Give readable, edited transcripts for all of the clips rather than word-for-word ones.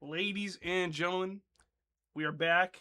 Ladies and gentlemen, we are back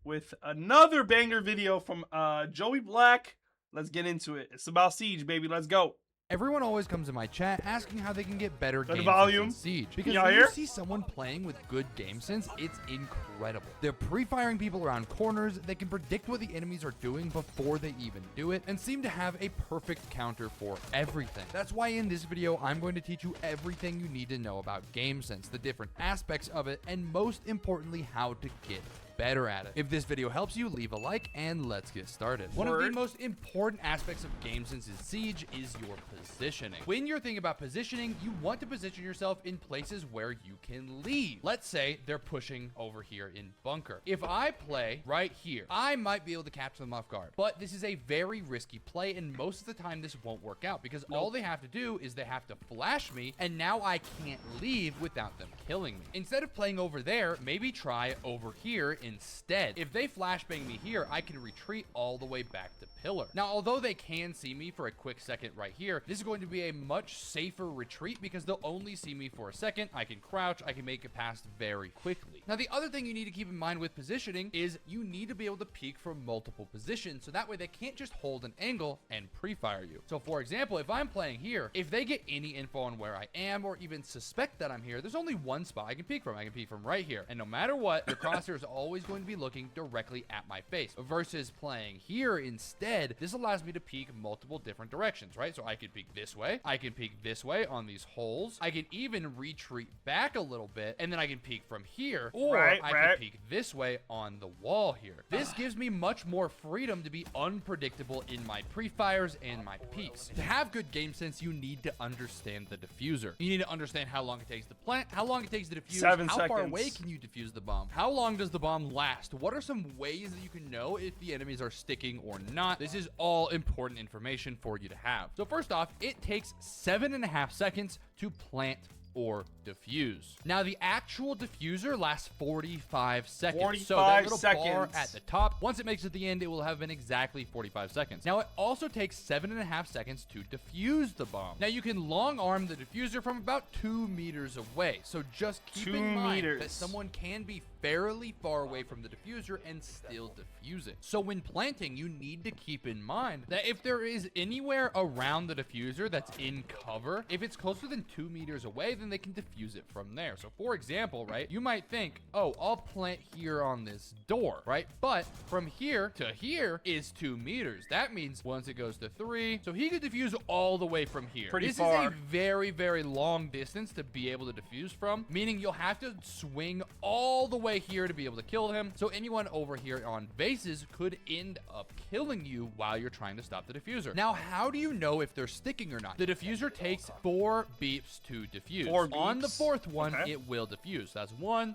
with another banger video from Joey Black. Let's get into it. It's about Siege, baby. Let's go. Everyone always comes in my chat asking how they can get better Good game volume. sense in Siege. Because Y'all when hear? you see someone playing with good game sense, it's incredible. They're pre-firing people around corners, they can predict what the enemies are doing before they even do it, and seem to have a perfect counter for everything. That's why in this video, I'm going to teach you everything you need to know about game sense, the different aspects of it, and most importantly, how to get better at it. If this video helps you, leave a like and let's get started. One of the most important aspects of game sense in Siege is your positioning. When you're thinking about positioning, you want to position yourself in places where you can leave. Let's say they're pushing over here in bunker. If I play right here, I might be able to capture them off guard, but this is a very risky play, and most of the time this won't work out because all they have to do is they have to flash me, and now I can't leave without them killing me. Instead of playing over there, maybe try over here instead. If they flashbang me here, I can retreat all the way back to pillar. Now, although they can see me for a quick second right here, this is going to be a much safer retreat because they'll only see me for a second. I can crouch, I can make it past very quickly. Now, the other thing you need to keep in mind with positioning is you need to be able to peek from multiple positions, so that way they can't just hold an angle and pre-fire you. So for example, if I'm playing here, if they get any info on where I am or even suspect that I'm here, there's only one spot I can peek from. I can peek from right here, and no matter what, your crosshair is always going to be looking directly at my face. Versus playing here instead, this allows me to peek multiple different directions, right? So I can peek this way, I can peek this way on these holes, I can even retreat back a little bit, and then I can peek from here, or I can peek this way on the wall here. This gives me much more freedom to be unpredictable in my pre-fires and my peeks. To have good game sense, you need to understand the diffuser. You need to understand how long it takes to plant, how long it takes to defuse, 7 how seconds. far away can you defuse the bomb, how long does the bomb last, what are some ways that you can know if the enemies are sticking or not. This is all important information for you to have. So first off, it takes 7.5 seconds to plant or diffuse. Now, the actual diffuser lasts 45 seconds. So that little bar at the top, once it makes it to the end, it will have been exactly 45 seconds. Now, it also takes 7.5 seconds to defuse the bomb. Now, you can long arm the diffuser from about 2 meters away. So just keep in mind that someone can be fairly far away from the diffuser and still defuse it. So when planting, you need to keep in mind that if there is anywhere around the diffuser that's in cover, if it's closer than 2 meters away, then they can defuse it from there. So for example, right, you might think, oh, I'll plant here on this door, right? But from here to here is 2 meters. That means once it goes to 3, so he could defuse all the way from here. This is a very, very long distance to be able to defuse from, meaning you'll have to swing all the way here to be able to kill him. So anyone over here on bases could end up killing you while you're trying to stop the diffuser. Now, how do you know if they're sticking or not? The diffuser takes 4 beeps to defuse. On the 4th one, it will diffuse. That's 1,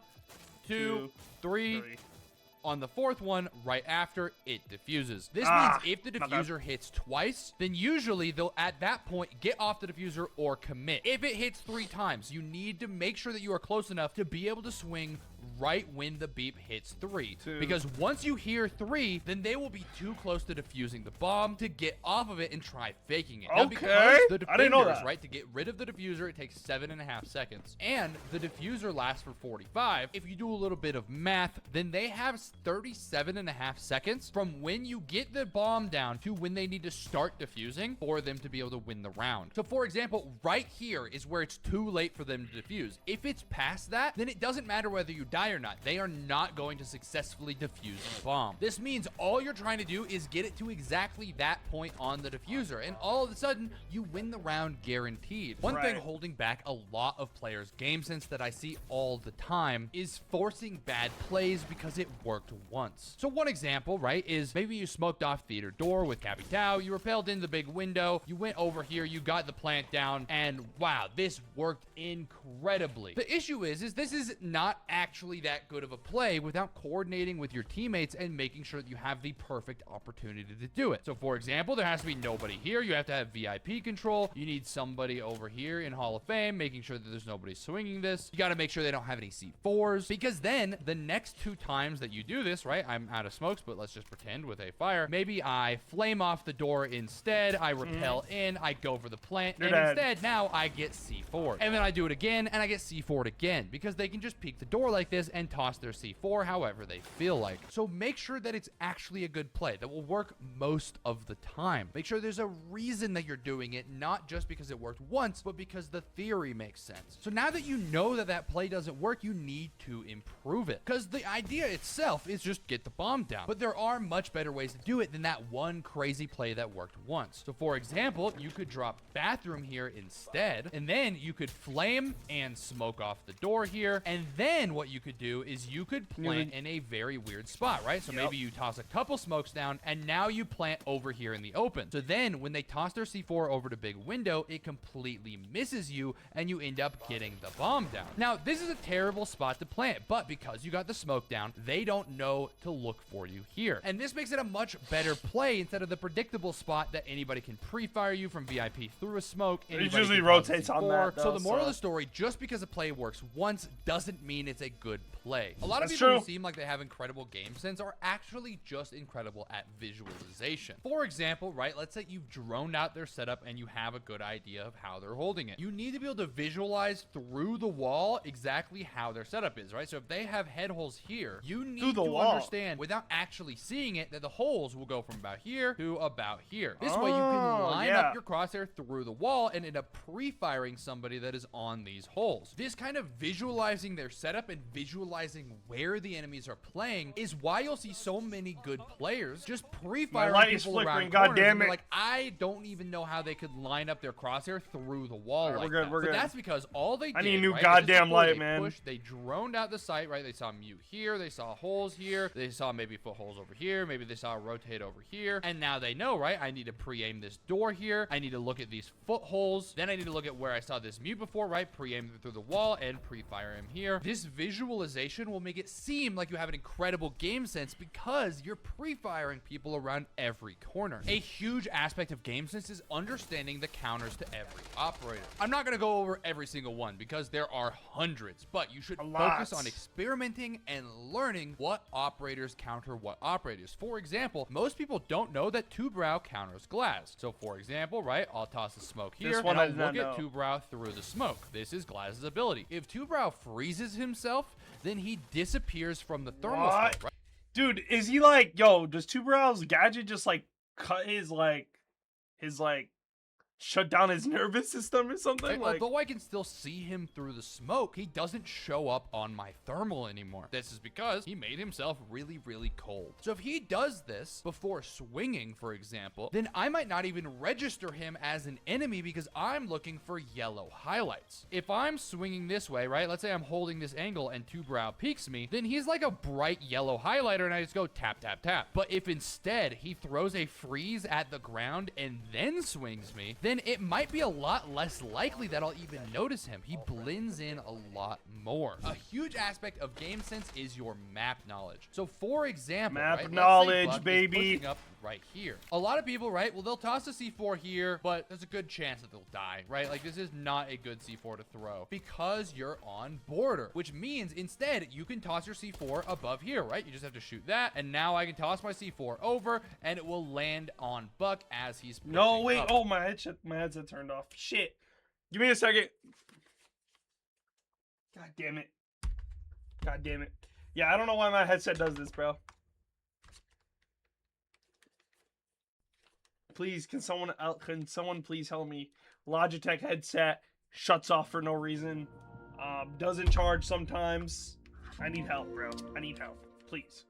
2, 3. On the 4th one, right after, it diffuses. This means if the diffuser hits twice, then usually they'll at that point get off the diffuser or commit. If it hits 3 times, you need to make sure that you are close enough to be able to swing right when the beep hits 3. Because once you hear 3, then they will be too close to defusing the bomb to get off of it and try faking it. Now, because the defenders, right, to get rid of the diffuser, it takes 7.5 seconds. And the diffuser lasts for 45. If you do a little bit of math, then they have 37.5 seconds from when you get the bomb down to when they need to start defusing for them to be able to win the round. So for example, right here is where it's too late for them to defuse. If it's past that, then it doesn't matter whether you die or not. They are not going to successfully defuse the bomb. This means all you're trying to do is get it to exactly that point on the diffuser, and all of a sudden, you win the round guaranteed. One thing holding back a lot of players' game sense that I see all the time is forcing bad plays because it worked once. So one example, right, is maybe you smoked off theater door with Capitao, you repelled in the big window, you went over here, you got the plant down, and wow, this worked incredibly. The issue is this is not actually actually that good of a play without coordinating with your teammates and making sure that you have the perfect opportunity to do it. So for example, there has to be nobody here. You have to have VIP control. You need somebody over here in Hall of Fame, making sure that there's nobody swinging this. You got to make sure they don't have any C4s, because then the next 2 times that you do this, right? I'm out of smokes, but let's just pretend with a fire. Maybe I flame off the door instead. I repel in. I go for the plant. And instead, now I get C4. And then I do it again, and I get C4'd again, because they can just peek the door like this and toss their C4 however they feel like. So make sure that it's actually a good play that will work most of the time. Make sure there's a reason that you're doing it, not just because it worked once, but because the theory makes sense. So now that you know that that play doesn't work, you need to improve it, because the idea itself is just get the bomb down. But there are much better ways to do it than that one crazy play that worked once. So for example, you could drop bathroom here instead, and then you could flame and smoke off the door here. And then what you could do is you could plant in a very weird spot, right? So maybe you toss a couple smokes down, and now you plant over here in the open. So then when they toss their C4 over to big window, it completely misses you, and you end up getting the bomb down. Now, this is a terrible spot to plant, but because you got the smoke down, they don't know to look for you here. And this makes it a much better play instead of the predictable spot that anybody can pre-fire you from VIP through a smoke. It usually rotates on that, though, so the moral of the story, just because a play works once doesn't mean it's a good play. A lot of That's people true. who seem like they have incredible game sense are actually just incredible at visualization. For example, right, let's say you've droned out their setup and you have a good idea of how they're holding it. You need to be able to visualize through the wall exactly how their setup is, right? So if they have head holes here, you need to understand without actually seeing it that the holes will go from about here to about here. This way you can line up your crosshair through the wall and end up pre-firing somebody that is on these holes. This kind of visualizing their setup and visualizing where the enemies are playing is why you'll see so many good players just pre-firing people around corners. And like, I don't even know how they could line up their crosshair through the wall like that. But that's because all they did, I need a new right, goddamn light, they man. They droned out the site, right? They saw mute here, they saw holes here, they saw maybe footholes over here, maybe they saw a rotate over here, and now they know, right? I need to pre-aim this door here, I need to look at these footholes, then I need to look at where I saw this mute before, right? Pre-aim through the wall and pre-fire him here. This visualization will make it seem like you have an incredible game sense because you're pre-firing people around every corner. A huge aspect of game sense is understanding the counters to every operator. I'm not going to go over every single one because there are hundreds, but you should focus on experimenting and learning what operators counter what operators. For example, most people don't know that two brow counters glass. So for example, right, I'll toss the smoke here and I'll look at two brow through the smoke. This is Glass's ability. If two brow freezes himself, then he disappears from the thermal scope, right? Dude, is he like, yo, does two brow's gadget just like cut his shut down his nervous system or something? Like, although I can still see him through the smoke, he doesn't show up on my thermal anymore. This is because he made himself really, really cold. So if he does this before swinging, for example, then I might not even register him as an enemy because I'm looking for yellow highlights. If I'm swinging this way, right, let's say I'm holding this angle and two brow peeks me, then he's like a bright yellow highlighter and I just go tap, tap, tap. But if instead he throws a freeze at the ground and then swings me, then it might be a lot less likely that I'll even notice him. He blends in a lot more. A huge aspect of game sense is your map knowledge. So for example, map knowledge, baby. Up right here. A lot of people, right, well, they'll toss a C4 here, but there's a good chance that they'll die, right? Like, this is not a good C4 to throw because you're on border, which means instead you can toss your C4 above here, right? You just have to shoot that, and now I can toss my C4 over, and it will land on Buck as he's pushing up. Oh, my headset turned off. Shit. Give me a second. God damn it. God damn it. Yeah, I don't know why my headset does this, bro. Please, can someone please help me? Logitech headset shuts off for no reason. Doesn't charge sometimes. I need help, bro. I need help. Please.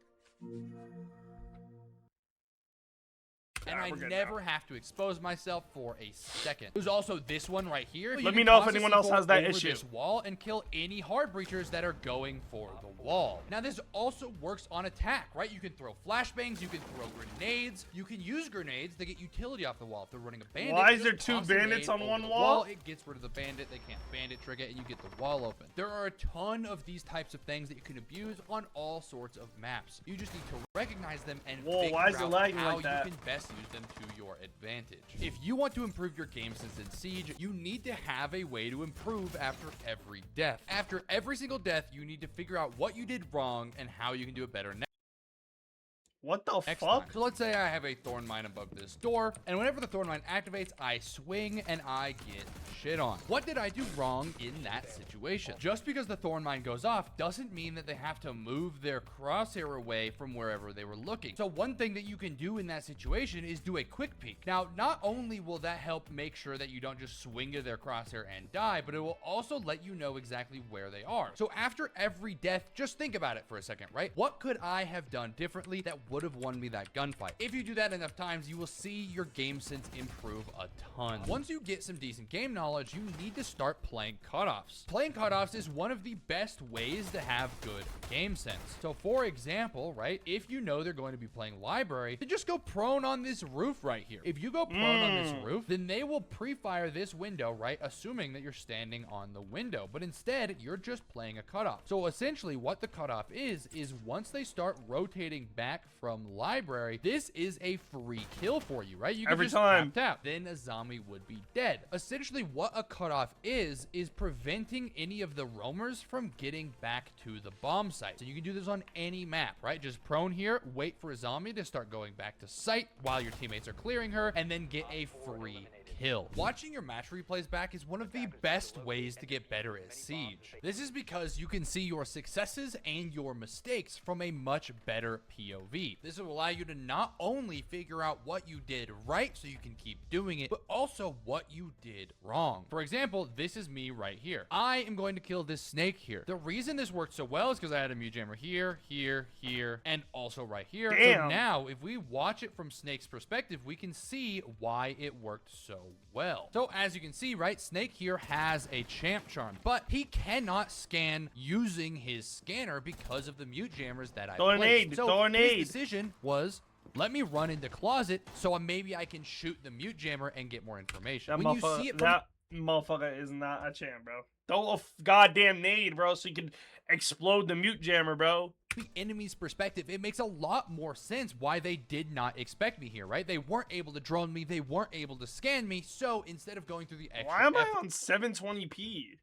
and I we're good never have to expose myself for a second. There's also this one right here. You Let me can know if toss a anyone else C4 has that over issue. this wall and kill any hard breachers that are going for the wall. Now, this also works on attack, right? You can throw flashbangs, you can throw grenades, you can use grenades to get utility off the wall. If they're running a bandit, Why is you there just 2 toss a bandits nade on over one the wall? It gets rid of the bandit. They can't bandit trick it, and you get the wall open. There are a ton of these types of things that you can abuse on all sorts of maps. You just need to recognize them and figure why is it out lagging how like that? you can best use them to your advantage. If you want to improve your game sense in Siege, you need to have a way to improve after every death. After every single death, you need to figure out what you did wrong and how you can do it better next. What the Next fuck? time. So let's say I have a thorn mine above this door, and whenever the thorn mine activates, I swing and I get shit on. What did I do wrong in that situation? Just because the thorn mine goes off doesn't mean that they have to move their crosshair away from wherever they were looking. So one thing that you can do in that situation is do a quick peek. Now, not only will that help make sure that you don't just swing to their crosshair and die, but it will also let you know exactly where they are. So after every death, just think about it for a second, right? What could I have done differently that would have won me that gunfight? If you do that enough times, you will see your game sense improve a ton. Once you get some decent game knowledge, you need to start playing cutoffs. Playing cutoffs is one of the best ways to have good game sense. So for example, right, if you know they're going to be playing library, then just go prone on this roof right here. If you go prone on this roof, then they will pre-fire this window, right, assuming that you're standing on the window. But instead, you're just playing a cutoff. So essentially what the cutoff is once they start rotating back from library, this is a free kill for you, right? You can Every just time. tap. Then a zombie would be dead. Essentially what a cutoff is preventing any of the roamers from getting back to the bomb site. So you can do this on any map, right? Just prone here, wait for a zombie to start going back to site while your teammates are clearing her, and then get a free kill. Watching your match replays back is one of the best ways to get better at Siege. This is because you can see your successes and your mistakes from a much better POV. This will allow you to not only figure out what you did right so you can keep doing it, but also what you did wrong. For example, this is me right here. I am going to kill this snake here. The reason this worked so well is because I had a mute jammer here, here, here, and also right here. Damn. So now, if we watch it from Snake's perspective, we can see why it worked so well. So as you can see, right, Snake here has a champ charm, but he cannot scan using his scanner because of the mute jammers that I placed. So his decision was, let me run into closet so maybe I can shoot the mute jammer and get more information. That When you see it from that motherfucker is not a champ, bro. Throw a goddamn nade, bro, so you can explode the mute jammer, bro. the enemy's perspective, it makes a lot more sense why they did not expect me here, right? They weren't able to drone me, they weren't able to scan me, so instead of going through the extra Why am I on 720p?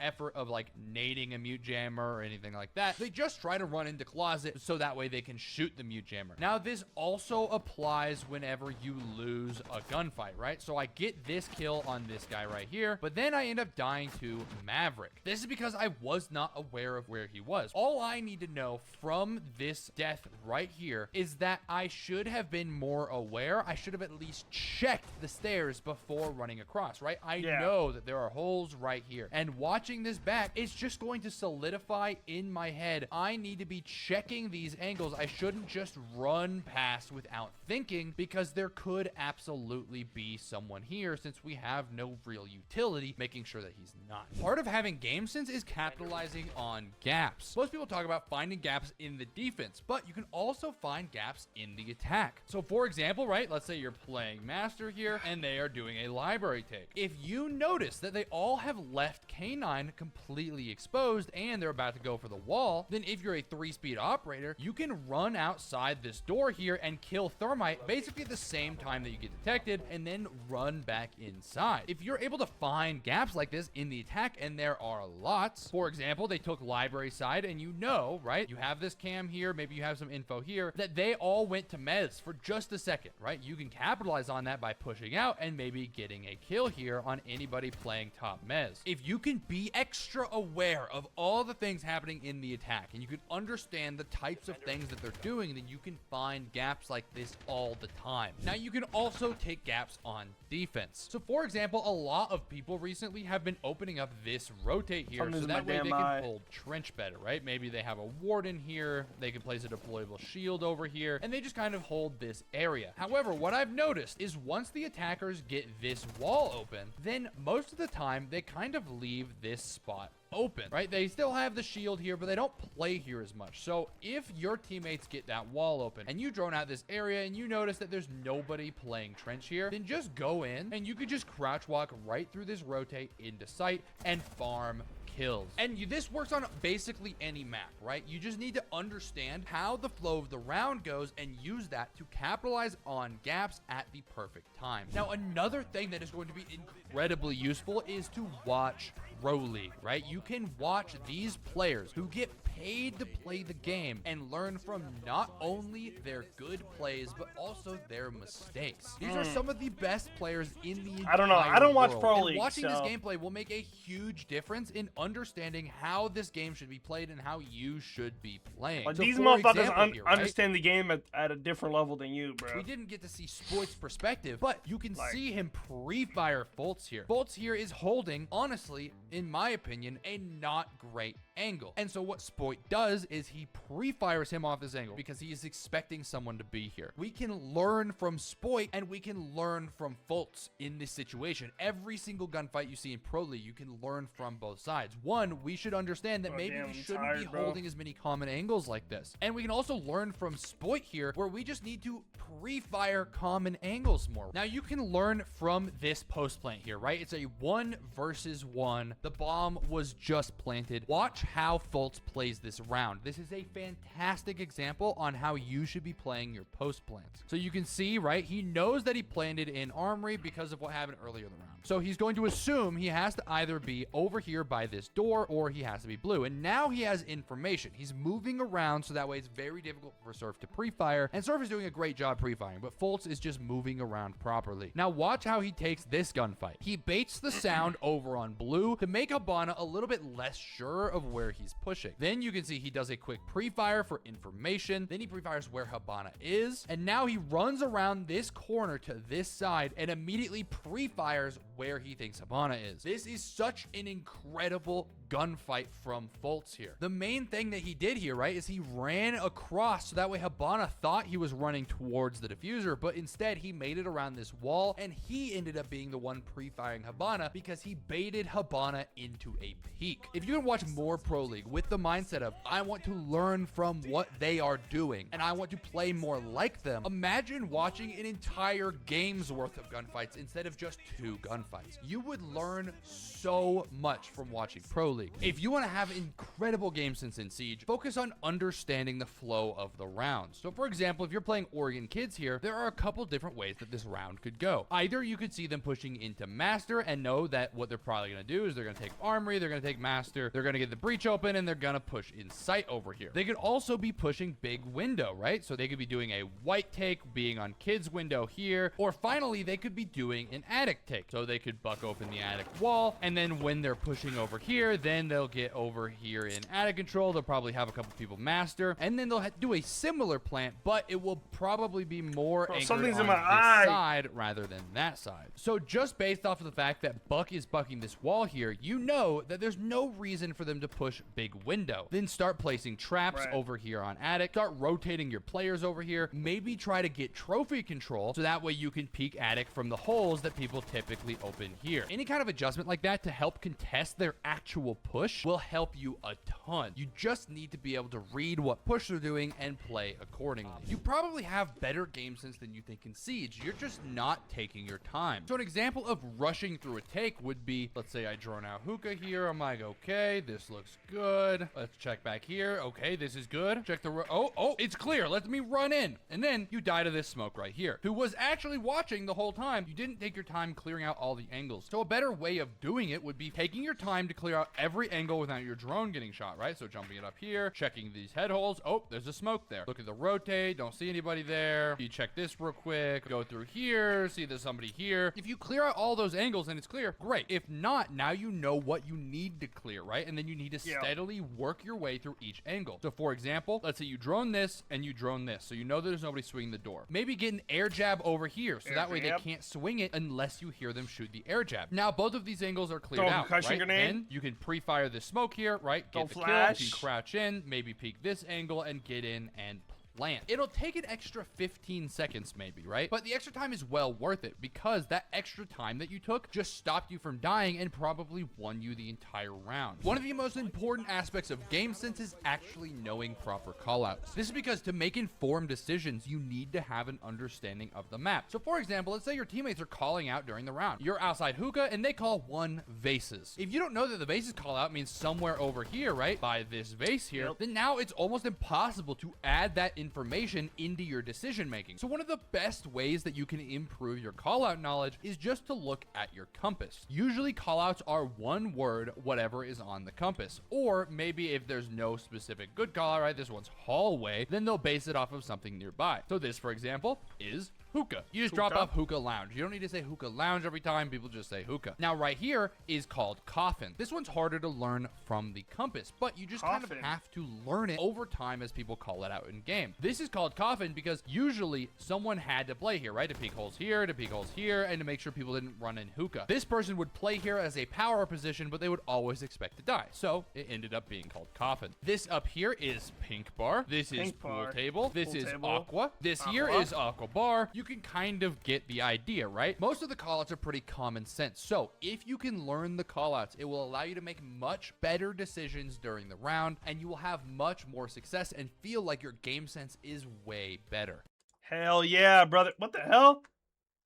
effort of like nading a mute jammer or anything like that, they just try to run into closet so that way they can shoot the mute jammer. Now this also applies whenever you lose a gunfight, right? So I get this kill on this guy right here, but then I end up dying to Maverick. This is because I was not aware of where he was. All I need to know from this death right here is that I should have been more aware. I should have at least checked the stairs before running across, right? I know that there are holes right here, and watching this back, it's just going to solidify in my head. I need to be checking these angles. I shouldn't just run past without thinking, because there could absolutely be someone here since we have no real utility making sure that he's not. Part of having game sense is capitalizing on gaps. Most people talk about finding gaps in the defense, but you can also find gaps in the attack. So for example, right, let's say you're playing Master here and they are doing a library take. If you notice that they all have left K9 completely exposed and they're about to go for the wall, then if you're a 3-speed operator, you can run outside this door here and kill Thermite basically at the same time that you get detected, and then run back inside. If you're able to find gaps like this in the attack, and there are lots, for example, they took library side, and you know, right, you have this cam here, maybe you have some info here, that they all went to meds for just a second, right? You can capitalize on that by pushing out and maybe getting a kill here on anybody playing top mez. If you can be be extra aware of all the things happening in the attack, and you can understand the types of things that they're doing, then you can find gaps like this all the time. Now, you can also take gaps on defense. So, for example, a lot of people recently have been opening up this rotate here, so that way they can hold trench better, right? Maybe they have a warden here, they can place a deployable shield over here, and they just kind of hold this area. However, what I've noticed is once the attackers get this wall open, then most of the time they kind of leave this spot open, right? They still have the shield here, but they don't play here as much. So if your teammates get that wall open and you drone out this area and you notice that there's nobody playing trench here, then just go in and you could just crouch walk right through this rotate into sight and farm kills. And this works on basically any map, right? You just need to understand how the flow of the round goes and use that to capitalize on gaps at the perfect time. Now, another thing that is going to be incredibly useful is to watch Pro League, right? You can watch these players who get paid to play the game and learn from not only their good plays, but also their mistakes. These are some of the best players in the entire I don't know. I don't watch world. Pro And League. watching this gameplay will make a huge difference in understanding how this game should be played and how you should be playing. Like, So these for motherfuckers example here, right? understand the game at a different level than you, bro. We didn't get to see Spoit's perspective, but you can see him pre-fire Fultz here. Fultz here is holding, honestly, in my opinion, a not great angle. And so what Spoit does is he pre-fires him off this angle because he is expecting someone to be here. We can learn from Spoit and we can learn from Fultz in this situation. Every single gunfight you see in Pro League, you can learn from both sides. One, we should understand that maybe we shouldn't be holding as many common angles like this. And we can also learn from Spoit here where we just need to pre-fire common angles more. Now, you can learn from this post plant here, right? It's a 1 versus 1. The bomb was just planted. Watch how Fultz plays this round. This is a fantastic example on how you should be playing your post plants. So you can see, right? He knows that he planted in Armory because of what happened earlier in the round. So he's going to assume he has to either be over here by this door or he has to be blue. And now he has information. He's moving around, so that way it's very difficult for Surf to pre-fire. And Surf is doing a great job pre-firing, but Fultz is just moving around properly. Now watch how he takes this gunfight. He baits the sound over on blue to make Habana a little bit less sure of where he's pushing. Then you can see he does a quick pre-fire for information. Then he pre-fires where Habana is. And now he runs around this corner to this side and immediately pre-fires where he thinks Habana is. This is such an incredible gunfight from Fultz here. The main thing that he did here, right, is he ran across so that way Habana thought he was running towards the diffuser, but instead he made it around this wall and he ended up being the one pre-firing Habana because he baited Habana into a peek. If you can watch more Pro League with the mindset of I want to learn from what they are doing and I want to play more like them, imagine watching an entire game's worth of gunfights instead of just 2 gunfights. You would learn so much from watching Pro League. If you want to have incredible game sense in Siege, focus on understanding the flow of the rounds. So for example, if you're playing Oregon Kids here, there are a couple different ways that this round could go. Either you could see them pushing into Master and know that what they're probably going to do is they're going to take Armory, they're going to take Master, they're going to get the breach open, and they're going to push in sight over here. They could also be pushing big window, right? So they could be doing a white take, being on Kids window here, or finally they could be doing an attic take. So they could buck open the attic wall, and then when they're pushing over here, then they'll get over here in attic control. They'll probably have a couple people Master, and then they'll do a similar plant, but it will probably be more anchored something's on in my this eye. side rather than that side. So just based off of the fact that Buck is bucking this wall here, you know that there's no reason for them to push big window. Then start placing traps over here on attic, start rotating your players over here, maybe try to get trophy control so that way you can peek attic from the holes that people typically open here. Any kind of adjustment like that to help contest their actual push will help you a ton. You just need to be able to read what push they're doing and play accordingly. You probably have better game sense than you think in Siege. You're just not taking your time. So an example of rushing through a take would be, let's say I drone out hookah here. I'm like, okay, this looks good. Let's check back here. Okay, this is good. Check the oh, it's clear. Let me run in. And then you die to this smoke right here, who was actually watching the whole time. You didn't take your time clearing out all all the angles. So a better way of doing it would be taking your time to clear out every angle without your drone getting shot, right? So jumping it up here, checking these head holes. Oh, there's a smoke there. Look at the rotate, don't see anybody there. You check this real quick, go through here, see there's somebody here. If you clear out all those angles and it's clear, great. If not, now you know what you need to clear, right? And then you need to steadily work your way through each angle. So for example, let's say you drone this and you drone this. So you know there's nobody swinging the door. Maybe get an air jab over here. So that way they can't swing it unless you hear them shoot the air jab. Now both of these angles are cleared out, right? Then you can pre-fire the smoke here, right? Get the kill, you can crouch in, maybe peek this angle and get in and land. It'll take an extra 15 seconds maybe, right? But the extra time is well worth it because that extra time that you took just stopped you from dying and probably won you the entire round. One of the most important aspects of Gamesense is actually knowing proper callouts. This is because to make informed decisions, you need to have an understanding of the map. So for example, let's say your teammates are calling out during the round. You're outside hookah and they call 1 vases. If you don't know that the vases call out means somewhere over here, right? By this vase here, then now it's almost impossible to add that information into your decision making. So one of the best ways that you can improve your callout knowledge is just to look at your compass. Usually callouts are one word, whatever is on the compass. Or maybe if there's no specific good callout, right? This one's hallway, then they'll base it off of something nearby. So this, for example, is hookah. You just drop off hookah lounge. You don't need to say hookah lounge every time. People just say hookah. Now right here is called coffin. This one's harder to learn from the compass, but you just kind of have to learn it over time as people call it out in game. This is called coffin because usually someone had to play here, right? To peek holes here, to peek holes here, and to make sure people didn't run in hookah. This person would play here as a power position, but they would always expect to die. So it ended up being called coffin. This up here is pink bar. This is pool table. This is aqua. This here is aqua bar. You can kind of get the idea, right? Most of the callouts are pretty common sense. So if you can learn the callouts, it will allow you to make much better decisions during the round, and you will have much more success and feel like your game sense is way better. Hell yeah, brother. What the hell?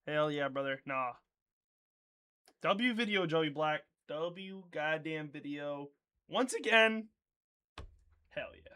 Hell yeah, brother. Nah. W video, Joey Black. W goddamn video. Once again, hell yeah.